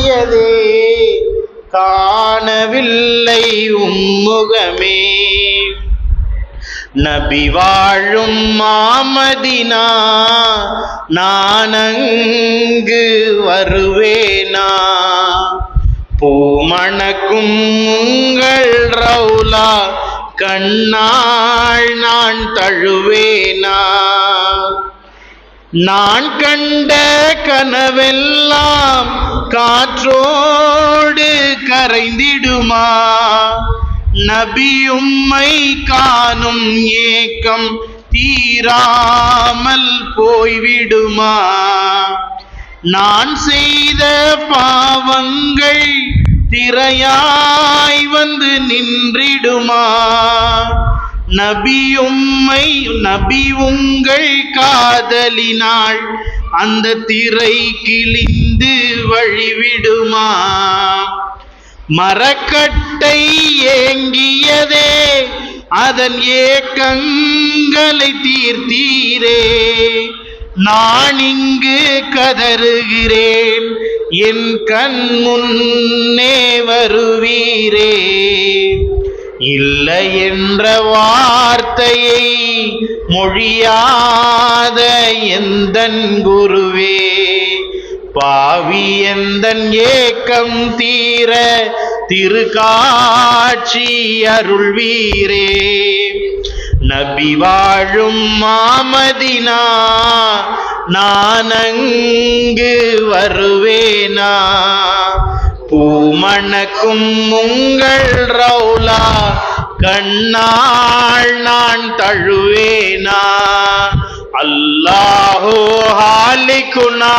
காட்டியதே காணவில்லை உம்முகமே. நபி வாழும் மாமதினா நானங்கு வருவேனா, பூமணக்கும் உங்கள் ரவுலா கண்ணாள் நான் தழுவேனா. நான் கண்ட கனவெல்லாம் காற்றோடு கரைந்திடுமா, நபி உம்மை காணும் ஏக்கம் தீராமல் போய்விடுமா. நான் செய்த பாவங்கள் திரையாய் வந்து நின்றிடுமா, நபி உங்கள் காதலினாள் அந்த திரை கிழிந்து வழிவிடுமா. மரக்கட்டை ஏங்கியதே அதன் ஏக்கங்களை தீர்த்தீரே, நான் இங்கு கதறுகிறேன் என் கண் முன்னே வருவீரே. இல்லை என்ற வார்த்தையை மொழியாத எந்தன் குருவே, பாவி எந்தன் ஏக்கம் தீர திருக்காட்சி அருள்வீரே. நபி வாழும் மாமதினா நானங்கு வருவேனா, பூமணக்கும் உங்கள் ரவுலா கண்ணாள் நான் தழுவேனா. அல்லாஹு ஹாலிகுனா